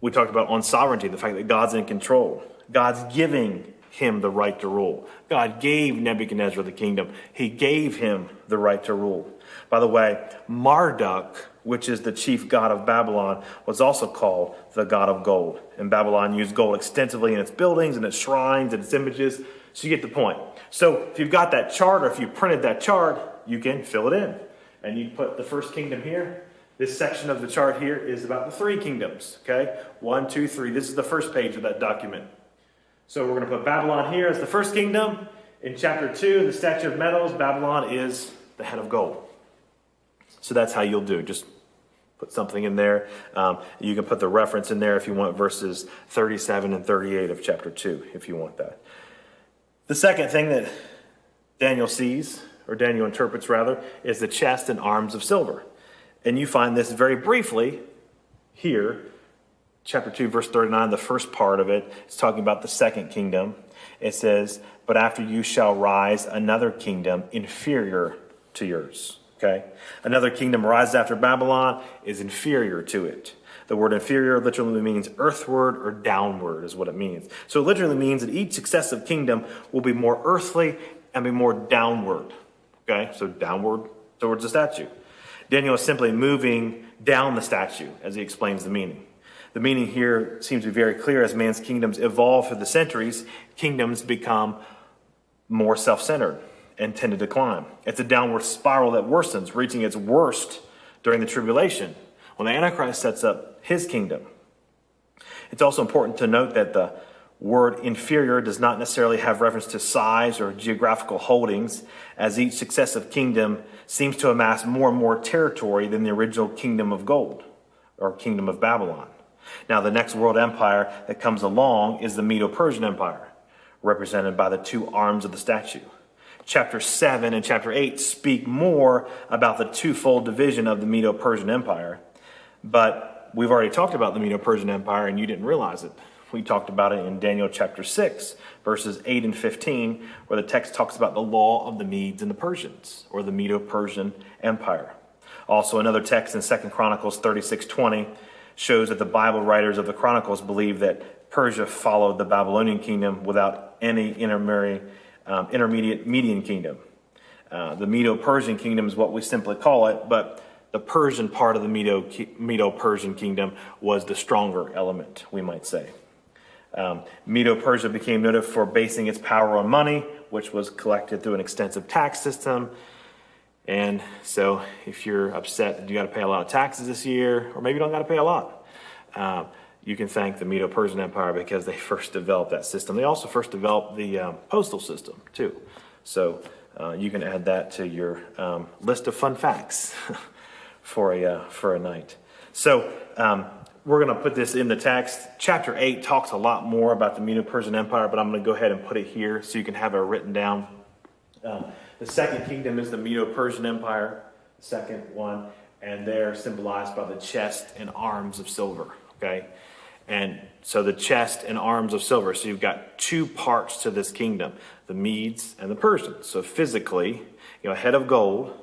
we talked about on sovereignty, the fact that God's in control. God's giving him the right to rule. God gave Nebuchadnezzar the kingdom. He gave him the right to rule. By the way, Marduk, which is the chief god of Babylon, was also called the god of gold. And Babylon used gold extensively in its buildings and its shrines and its images. So you get the point. So if you've got that chart, or if you printed that chart, you can fill it in. And you put the first kingdom here. This section of the chart here is about the 3 kingdoms, okay? 1, 2, 3. This is the first page of that document. So we're going to put Babylon here as the first kingdom. In chapter 2, the statue of metals, Babylon is the head of gold. So that's how you'll do. Just put something in there. You can put the reference in there if you want, verses 37 and 38 of chapter 2, if you want that. The second thing that Daniel sees, or Daniel interprets rather, is the chest and arms of silver. And you find this very briefly here, chapter 2, verse 39, the first part of it is talking about the second kingdom. It says, "But after you shall rise another kingdom inferior to yours." Okay? Another kingdom rises after Babylon is inferior to it. The word inferior literally means earthward or downward is what it means. So it literally means that each successive kingdom will be more earthly and be more downward. Okay? So downward towards the statue. Daniel is simply moving down the statue as he explains the meaning. The meaning here seems to be very clear. As man's kingdoms evolve through the centuries, kingdoms become more self-centered and tend to decline. It's a downward spiral that worsens, reaching its worst during the tribulation, when the Antichrist sets up his kingdom. It's also important to note that the word inferior does not necessarily have reference to size or geographical holdings, as each successive kingdom seems to amass more and more territory than the original kingdom of gold, or kingdom of Babylon. Now, the next world empire that comes along is the Medo-Persian Empire, represented by the 2 arms of the statue. chapter 7 and chapter 8 speak more about the twofold division of the Medo-Persian Empire. But we've already talked about the Medo-Persian Empire, and you didn't realize it. We talked about it in Daniel chapter 6, verses 8 and 15, where the text talks about the law of the Medes and the Persians, or the Medo-Persian Empire. Also, another text in 2 Chronicles 36:20 shows that the Bible writers of the Chronicles believe that Persia followed the Babylonian kingdom without any intermediate Median kingdom. The Medo-Persian kingdom is what we simply call it, but the Persian part of the Medo-Persian kingdom was the stronger element, we might say. Medo-Persia became noted for basing its power on money, which was collected through an extensive tax system. And so if you're upset that you got to pay a lot of taxes this year, or maybe you don't got to pay a lot, you can thank the Medo-Persian Empire because they first developed that system. They also first developed the postal system too. So you can add that to your list of fun facts for a night. So we're going to put this in the text. Chapter 8 talks a lot more about the Medo-Persian Empire, but I'm going to go ahead and put it here so you can have it written down. The second kingdom is the Medo-Persian Empire, the second one, and they're symbolized by the chest and arms of silver, okay? And so the chest and arms of silver, so you've got two parts to this kingdom, the Medes and the Persians. So physically, a head of gold,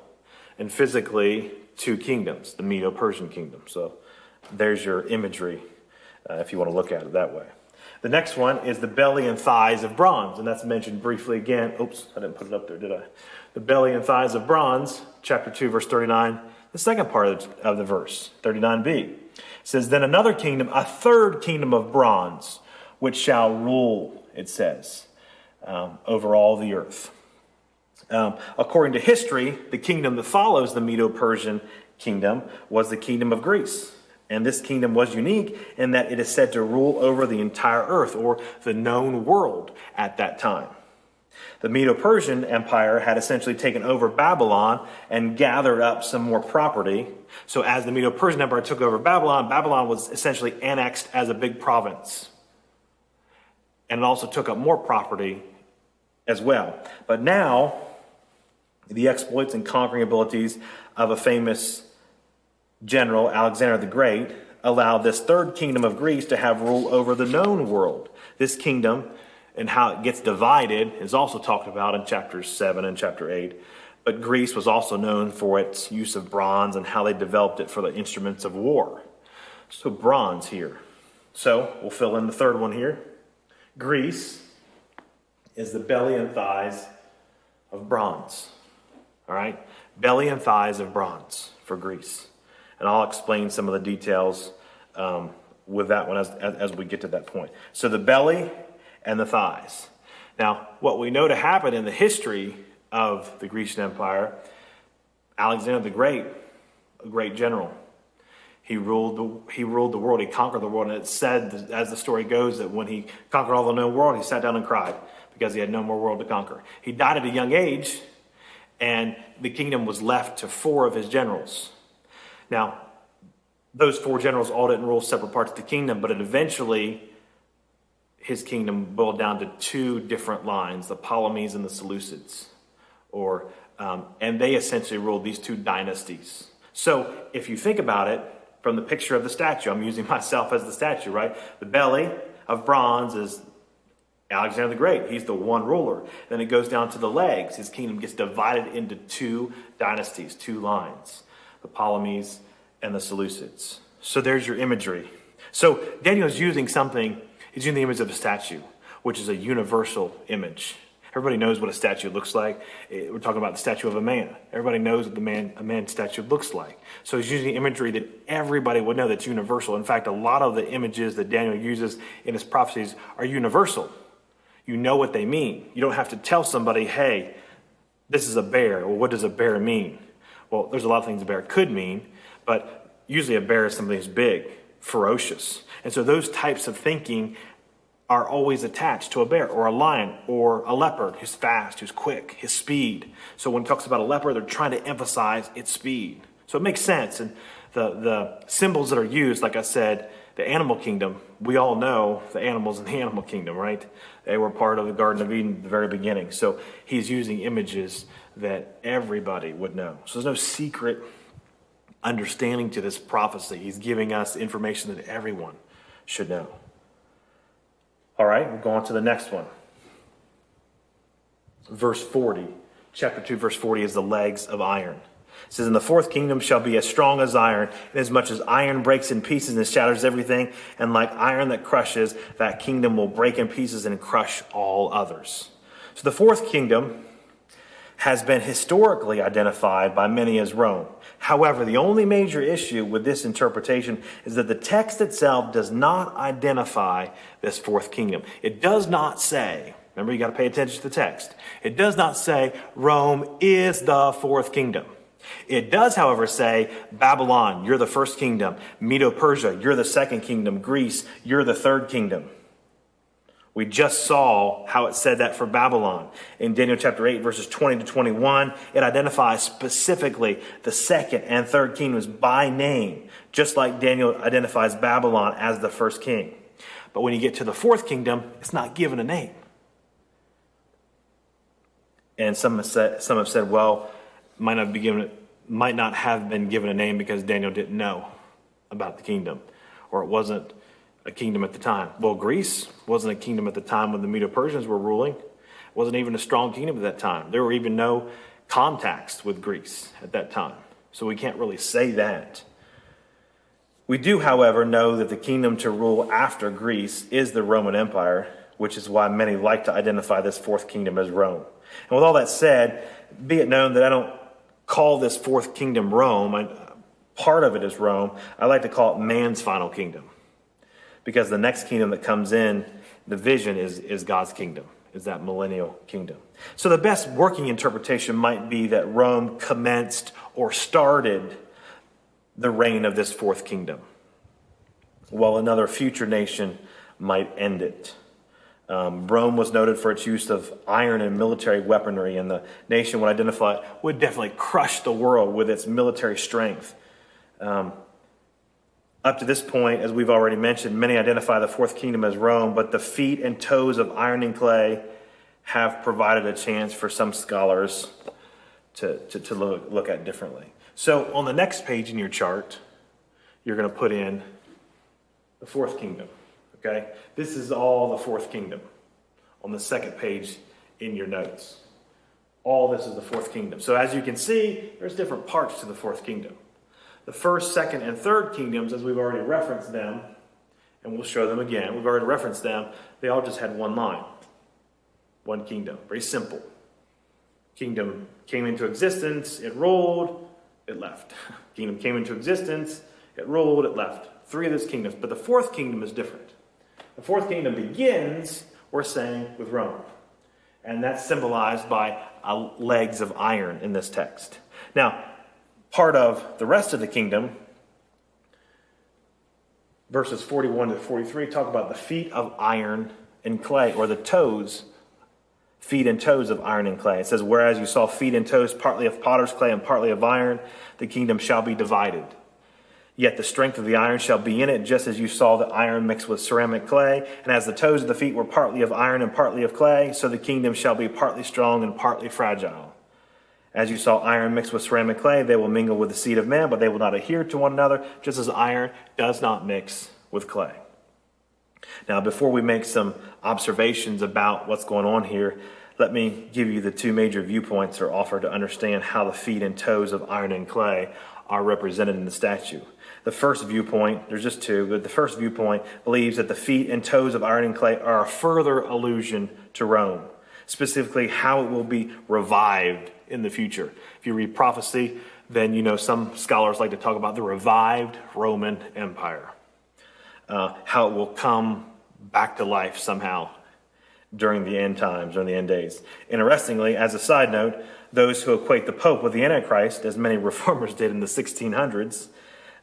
and physically two kingdoms, the Medo-Persian kingdom. So there's your imagery, if you want to look at it that way. The next one is the belly and thighs of bronze, and that's mentioned briefly again. Oops, I didn't put it up there, did I? The belly and thighs of bronze, chapter 2, verse 39, the second part of the verse, 39b. It says, then another kingdom, a third kingdom of bronze, which shall rule, it says, over all the earth. According to history, the kingdom that follows the Medo-Persian kingdom was the kingdom of Greece. And this kingdom was unique in that it is said to rule over the entire earth, or the known world at that time. The Medo-Persian Empire had essentially taken over Babylon and gathered up some more property. So as the Medo-Persian Empire took over Babylon, Babylon was essentially annexed as a big province. And it also took up more property as well. But now, the exploits and conquering abilities of a famous general, Alexander the Great, allowed this third kingdom of Greece to have rule over the known world. This kingdom and how it gets divided is also talked about in chapters 7 and chapter 8. But Greece was also known for its use of bronze and how they developed it for the instruments of war. So bronze here. So we'll fill in the third one here. Greece is the belly and thighs of bronze. All right? Belly and thighs of bronze for Greece. And I'll explain some of the details with that one as we get to that point. So the belly and the thighs. Now, what we know to happen in the history of the Grecian Empire, Alexander the Great, a great general, he ruled the world. He conquered the world. And it's said, as the story goes, that when he conquered all the known world, he sat down and cried because he had no more world to conquer. He died at a young age, and the kingdom was left to 4 of his generals. Now, those 4 generals all didn't rule separate parts of the kingdom, but eventually his kingdom boiled down to 2 different lines, the Ptolemies and the Seleucids, and they essentially ruled these 2 dynasties. So if you think about it, from the picture of the statue, I'm using myself as the statue, right? The belly of bronze is Alexander the Great. He's the one ruler. Then it goes down to the legs. His kingdom gets divided into 2 dynasties, 2 lines. The Ptolemies and the Seleucids. So there's your imagery. So Daniel's using something, he's using the image of a statue, which is a universal image. Everybody knows what a statue looks like. We're talking about the statue of a man. Everybody knows what a man's statue looks like. So he's using imagery that everybody would know that's universal. In fact, a lot of the images that Daniel uses in his prophecies are universal. You know what they mean. You don't have to tell somebody, hey, this is a bear. Well, what does a bear mean? Well, there's a lot of things a bear could mean, but usually a bear is something who's big, ferocious. And so those types of thinking are always attached to a bear or a lion or a leopard who's fast, who's quick, his speed. So when it talks about a leopard, they're trying to emphasize its speed. So it makes sense. And the symbols that are used, like I said, the animal kingdom, we all know the animals in the animal kingdom, right? They were part of the Garden of Eden at the very beginning. So he's using images that everybody would know. So there's no secret understanding to this prophecy. He's giving us information that everyone should know. All right, we'll go on to the next one. Verse 40, chapter 2, verse 40 is the legs of iron. It says, and the fourth kingdom shall be as strong as iron, inasmuch as iron breaks in pieces and shatters everything, and like iron that crushes, that kingdom will break in pieces and crush all others. So the fourth kingdom has been historically identified by many as Rome. However, the only major issue with this interpretation is that the text itself does not identify this fourth kingdom. It does not say, remember you got to pay attention to the text. It does not say Rome is the fourth kingdom. It does, however, say Babylon, you're the first kingdom. Medo-Persia, you're the second kingdom. Greece, you're the third kingdom. We just saw how it said that for Babylon. In Daniel chapter 8, verses 20 to 21, it identifies specifically the second and third kingdoms by name, just like Daniel identifies Babylon as the first king. But when you get to the fourth kingdom, it's not given a name. And some have said, well, might not have been given a name because Daniel didn't know about the kingdom, or it wasn't a kingdom at the time. Well, Greece wasn't a kingdom at the time when the Medo-Persians were ruling. It wasn't even a strong kingdom at that time. There were even no contacts with Greece at that time. So we can't really say that. We do, however, know that the kingdom to rule after Greece is the Roman Empire, which is why many like to identify this fourth kingdom as Rome. And with all that said, be it known that I don't call this fourth kingdom Rome. Part of it is Rome. I like to call it man's final kingdom, because the next kingdom that comes in, the vision is God's kingdom, is that millennial kingdom. So the best working interpretation might be that Rome commenced or started the reign of this fourth kingdom, while another future nation might end it. Rome was noted for its use of iron and military weaponry, and the nation would definitely crush the world with its military strength. Up to this point, as we've already mentioned, many identify the fourth kingdom as Rome, but the feet and toes of iron and clay have provided a chance for some scholars to look at differently. So on the next page in your chart, you're going to put in the fourth kingdom. Okay? This is all the fourth kingdom on the second page in your notes. All this is the fourth kingdom. So as you can see, there's different parts to the fourth kingdom. The first, second, and third kingdoms, as we've already referenced them, and we'll show them again, we've already referenced them, they all just had one line. One kingdom. Very simple. Kingdom came into existence, it ruled, it left. Kingdom came into existence, it ruled, it left. Three of those kingdoms. But the fourth kingdom is different. The fourth kingdom begins, we're saying, with Rome. And that's symbolized by legs of iron in this text. Now, part of the rest of the kingdom, verses 41 to 43, talk about the feet of iron and clay, or the toes, feet and toes of iron and clay. It says, whereas you saw feet and toes partly of potter's clay and partly of iron, the kingdom shall be divided. Yet the strength of the iron shall be in it, just as you saw the iron mixed with ceramic clay. And as the toes of the feet were partly of iron and partly of clay, so the kingdom shall be partly strong and partly fragile. As you saw iron mixed with ceramic clay, they will mingle with the seed of man, but they will not adhere to one another, just as iron does not mix with clay. Now, before we make some observations about what's going on here, let me give you the two major viewpoints that are offered to understand how the feet and toes of iron and clay are represented in the statue. The first viewpoint, there's just two, but the first viewpoint believes that the feet and toes of iron and clay are a further allusion to Rome, specifically how it will be revived in the future. If you read prophecy, then you know some scholars like to talk about the revived Roman Empire, how it will come back to life somehow during the end times, during the end days. Interestingly, as a side note, those who equate the Pope with the Antichrist, as many reformers did in the 1600s,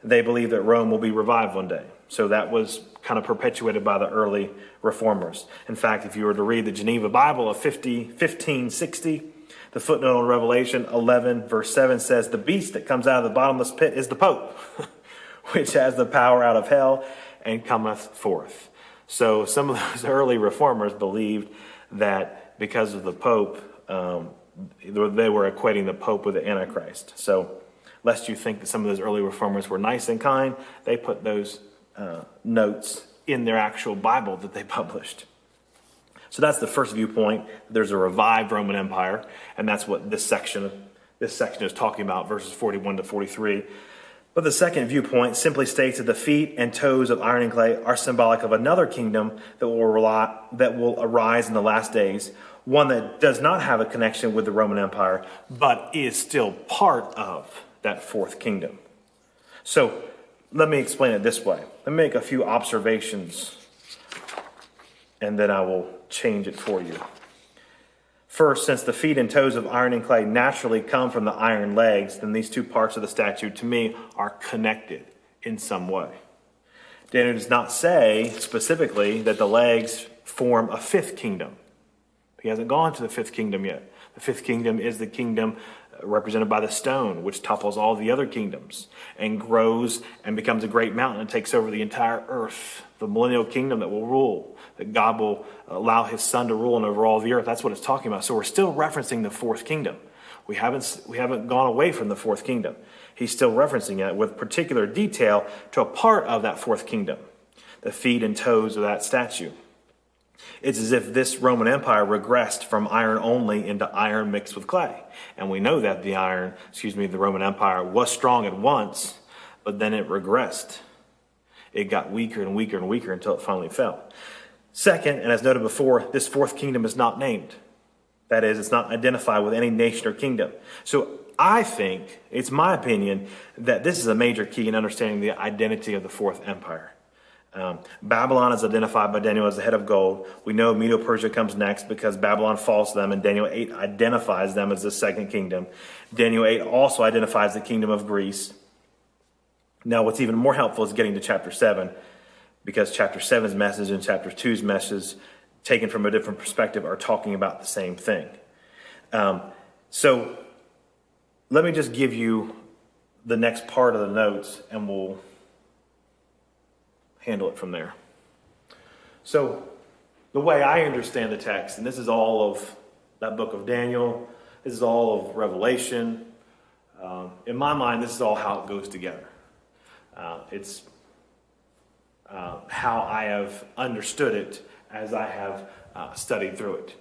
they believe that Rome will be revived one day. So that was kind of perpetuated by the early reformers. In fact, if you were to read the Geneva Bible of 1560, the footnote on Revelation 11, verse 7 says, the beast that comes out of the bottomless pit is the Pope, which has the power out of hell and cometh forth. So some of those early reformers believed that because of the Pope, they were equating the Pope with the Antichrist. So lest you think that some of those early reformers were nice and kind, they put those notes in their actual Bible that they published. So that's the first viewpoint. There's a revived Roman Empire, and that's what this section is talking about, verses 41 to 43. But the second viewpoint simply states that the feet and toes of iron and clay are symbolic of another kingdom that will arise in the last days, one that does not have a connection with the Roman Empire, but is still part of that fourth kingdom. So let me explain it this way. Let me make a few observations, and then I will change it for you. First, since the feet and toes of iron and clay naturally come from the iron legs, then these two parts of the statue, to me, are connected in some way. Daniel does not say specifically that the legs form a fifth kingdom. He hasn't gone to the fifth kingdom yet. The fifth kingdom is the kingdom represented by the stone, which topples all the other kingdoms and grows and becomes a great mountain and takes over the entire earth. The millennial kingdom that will rule, that God will allow his son to rule and over all the earth. That's what it's talking about. So we're still referencing the fourth kingdom. We haven't gone away from the fourth kingdom. He's still referencing it with particular detail to a part of that fourth kingdom, the feet and toes of that statue. It's as if this Roman Empire regressed from iron only into iron mixed with clay. And we know that the Roman Empire was strong at once, but then it regressed. It got weaker and weaker and weaker until it finally fell. Second, and as noted before, this fourth kingdom is not named. That is, it's not identified with any nation or kingdom. So I think, it's my opinion, that this is a major key in understanding the identity of the fourth empire. Babylon is identified by Daniel as the head of gold. We know Medo-Persia comes next because Babylon falls to them, and Daniel 8 identifies them as the second kingdom. Daniel 8 also identifies the kingdom of Greece. Now, what's even more helpful is getting to chapter 7, because chapter 7's message and chapter 2's message, taken from a different perspective, are talking about the same thing. So let me just give you the next part of the notes, and we'll handle it from there. So the way I understand the text, and this is all of that book of Daniel, this is all of Revelation. In my mind, this is all how it goes together. It's how I have understood it as I have studied through it.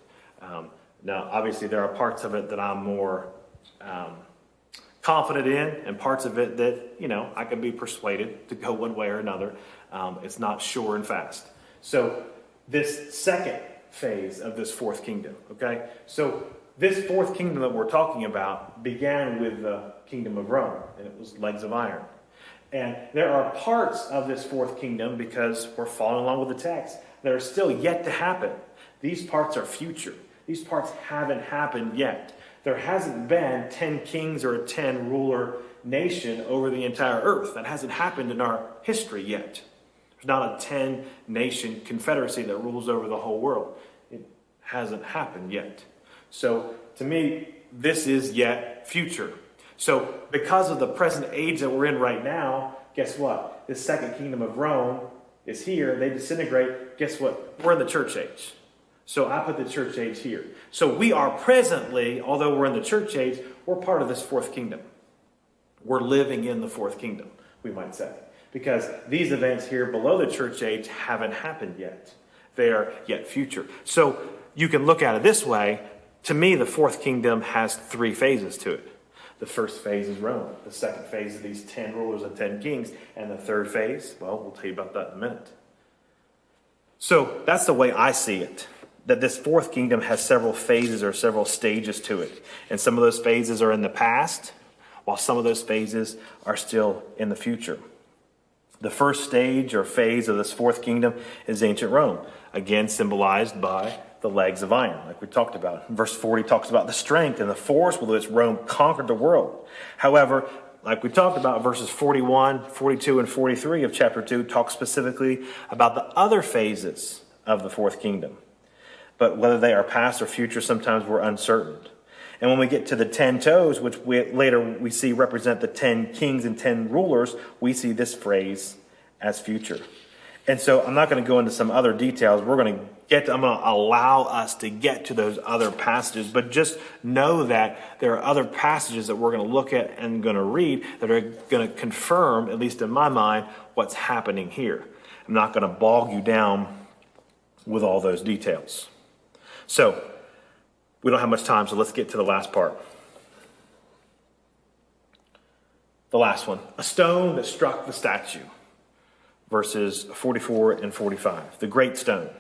Now, obviously, there are parts of it that I'm more confident in, and parts of it that, I can be persuaded to go one way or another. It's not sure and fast. So this second phase of this fourth kingdom, okay? So this fourth kingdom that we're talking about began with the kingdom of Rome, and it was legs of iron. And there are parts of this fourth kingdom, because we're following along with the text, that are still yet to happen. These parts are future. These parts haven't happened yet. There hasn't been 10 kings or a 10 ruler nation over the entire earth. That hasn't happened in our history yet. There's not a 10 nation confederacy that rules over the whole world. It hasn't happened yet. So to me, this is yet future. So because of the present age that we're in right now, guess what? This second kingdom of Rome is here. They disintegrate. Guess what? We're in the church age. So I put the church age here. So we are presently, although we're in the church age, we're part of this fourth kingdom. We're living in the fourth kingdom, we might say. Because these events here below the church age haven't happened yet. They are yet future. So you can look at it this way. To me, the fourth kingdom has 3 phases to it. The first phase is Rome. The second phase is these 10 rulers and 10 kings. And the third phase, well, we'll tell you about that in a minute. So that's the way I see it. That this fourth kingdom has several phases or several stages to it. And some of those phases are in the past, while some of those phases are still in the future. The first stage or phase of this fourth kingdom is ancient Rome, again symbolized by the legs of iron, like we talked about. Verse 40 talks about the strength and the force with which Rome conquered the world. However, like we talked about, verses 41, 42, and 43 of chapter 2 talk specifically about the other phases of the fourth kingdom. But whether they are past or future, sometimes we're uncertain. And when we get to the 10 toes, which later we see represent the 10 kings and 10 rulers, we see this phrase as future. And so I'm not going to go into some other details. I'm going to allow us to get to those other passages, but just know that there are other passages that we're going to look at and going to read that are going to confirm, at least in my mind, what's happening here. I'm not going to bog you down with all those details. So we don't have much time, so let's get to the last part. The last one, a stone that struck the statue. Verses 44 and 45, the great stone. It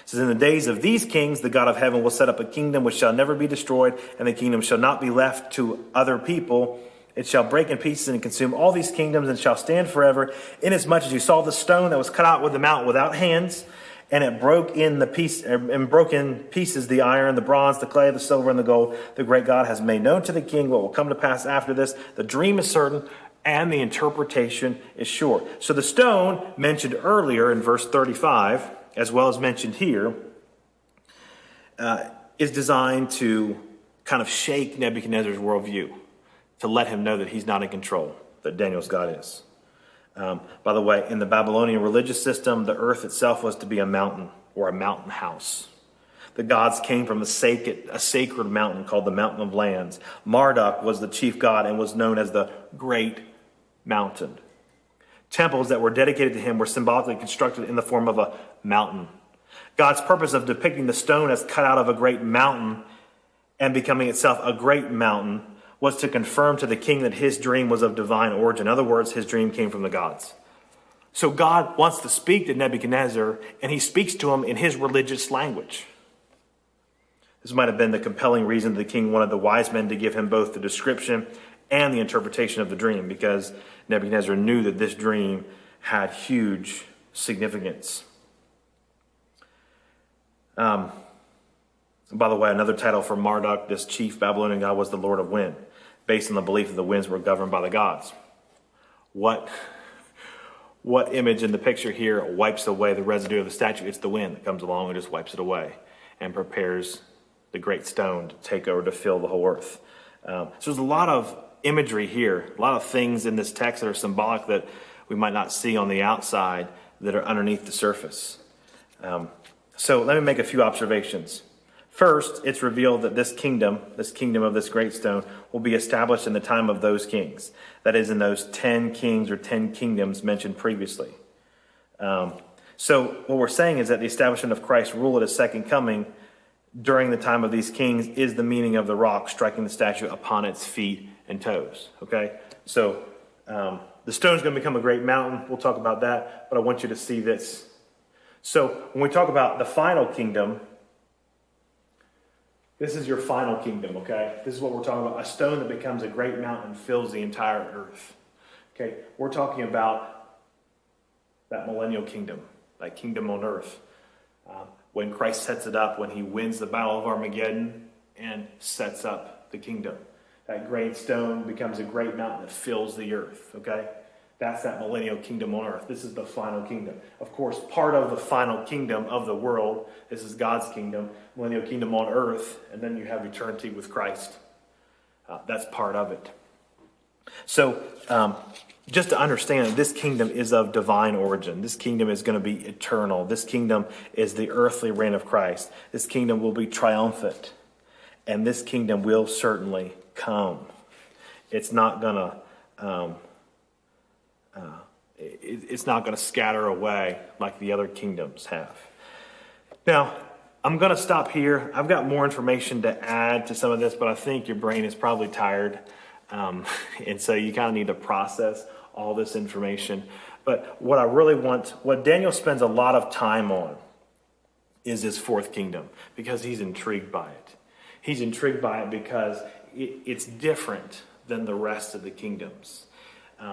says, in the days of these kings, the God of heaven will set up a kingdom which shall never be destroyed, and the kingdom shall not be left to other people. It shall break in pieces and consume all these kingdoms and shall stand forever. Inasmuch as you saw the stone that was cut out with the mountain without hands, and it broke in pieces the iron, the bronze, the clay, the silver, and the gold. The great God has made known to the king what will come to pass after this. The dream is certain, and the interpretation is sure. So the stone mentioned earlier in verse 35, as well as mentioned here, is designed to kind of shake Nebuchadnezzar's worldview, to let him know that he's not in control, that Daniel's God is. By the way, in the Babylonian religious system, the earth itself was to be a mountain or a mountain house. The gods came from a sacred mountain called the Mountain of Lands. Marduk was the chief god and was known as the Great Mountain. Temples that were dedicated to him were symbolically constructed in the form of a mountain. God's purpose of depicting the stone as cut out of a great mountain and becoming itself a great mountain was to confirm to the king that his dream was of divine origin. In other words, his dream came from the gods. So God wants to speak to Nebuchadnezzar, and he speaks to him in his religious language. This might have been the compelling reason the king wanted the wise men to give him both the description and the interpretation of the dream, because Nebuchadnezzar knew that this dream had huge significance. By the way, another title for Marduk, this chief Babylonian god, was the Lord of Wind, based on the belief that the winds were governed by the gods. What image in the picture here wipes away the residue of the statue? It's the wind that comes along and just wipes it away and prepares the great stone to take over, to fill the whole earth. So there's a lot of imagery here, a lot of things in this text that are symbolic that we might not see on the outside that are underneath the surface. So let me make a few observations. First, it's revealed that this kingdom of this great stone, will be established in the time of those kings. That is, in those 10 kings or 10 kingdoms mentioned previously. So what we're saying is that the establishment of Christ's rule at his second coming during the time of these kings is the meaning of the rock striking the statue upon its feet and toes. Okay? So the stone's going to become a great mountain. We'll talk about that, but I want you to see this. So when we talk about the final kingdom, this is your final kingdom, okay? This is what we're talking about. A stone that becomes a great mountain fills the entire earth. Okay? We're talking about that millennial kingdom, that kingdom on earth. When Christ sets it up, when he wins the battle of Armageddon and sets up the kingdom. That great stone becomes a great mountain that fills the earth, okay? That's that millennial kingdom on earth. This is the final kingdom. Of course, part of the final kingdom of the world, this is God's kingdom, millennial kingdom on earth, and then you have eternity with Christ. That's part of it. So, just to understand, this kingdom is of divine origin. This kingdom is going to be eternal. This kingdom is the earthly reign of Christ. This kingdom will be triumphant. And this kingdom will certainly come. It's not going to... it's not going to scatter away like the other kingdoms have. Now, I'm going to stop here. I've got more information to add to some of this, but I think your brain is probably tired. And so you kind of need to process all this information. But what I really want, what Daniel spends a lot of time on is this fourth kingdom, because he's intrigued by it. He's intrigued by it because it's different than the rest of the kingdoms.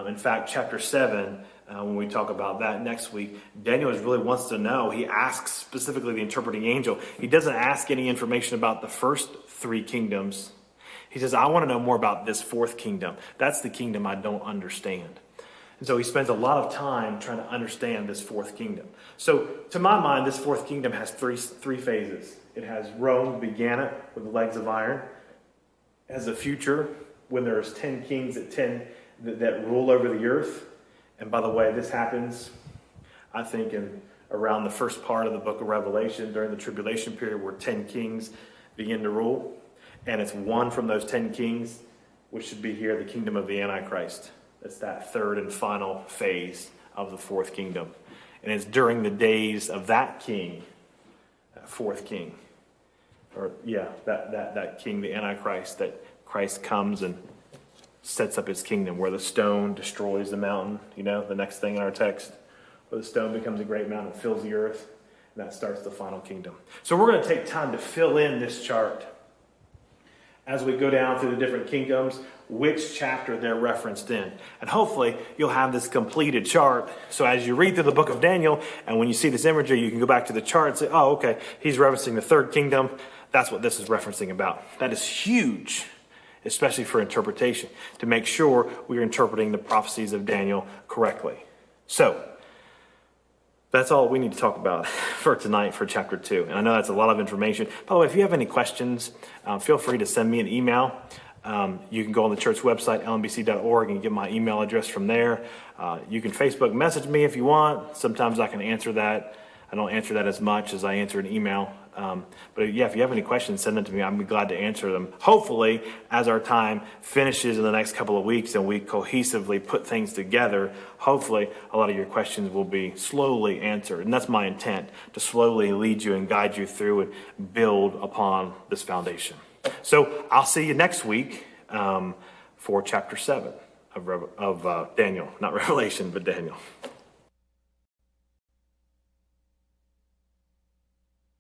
In fact, chapter 7, when we talk about that next week, Daniel really wants to know. He asks specifically the interpreting angel. He doesn't ask any information about the first three kingdoms. He says, I want to know more about this fourth kingdom. That's the kingdom I don't understand. And so he spends a lot of time trying to understand this fourth kingdom. So to my mind, this fourth kingdom has three phases. It has Rome, began it with the legs of iron. It has a future when there's 10 kings that rule over the earth. And by the way, this happens I think around the first part of the book of Revelation during the tribulation period where 10 kings begin to rule. And it's one from those 10 kings, which should be here, the kingdom of the Antichrist. It's that third and final phase of the fourth kingdom. And it's during the days of that king, that fourth king, that king, the Antichrist, that Christ comes and sets up his kingdom, where the stone destroys the mountain, the next thing in our text, where the stone becomes a great mountain, fills the earth, and that starts the final kingdom. So we're going to take time to fill in this chart as we go down through the different kingdoms, which chapter they're referenced in. And hopefully you'll have this completed chart. So as you read through the book of Daniel, and when you see this imagery, you can go back to the chart and say, oh, okay, he's referencing the third kingdom. That's what this is referencing about. That is huge, especially for interpretation, to make sure we are interpreting the prophecies of Daniel correctly. So that's all we need to talk about for tonight for chapter 2. And I know that's a lot of information. By the way, if you have any questions, feel free to send me an email. You can go on the church website, lmbc.org, and get my email address from there. You can Facebook message me if you want. Sometimes I can answer that. I don't answer that as much as I answer an email. But yeah, if you have any questions, send them to me. I'd be glad to answer them. Hopefully, as our time finishes in the next couple of weeks and we cohesively put things together, hopefully a lot of your questions will be slowly answered. And that's my intent, to slowly lead you and guide you through and build upon this foundation. So I'll see you next week for chapter 7 of Daniel. Not Revelation, but Daniel.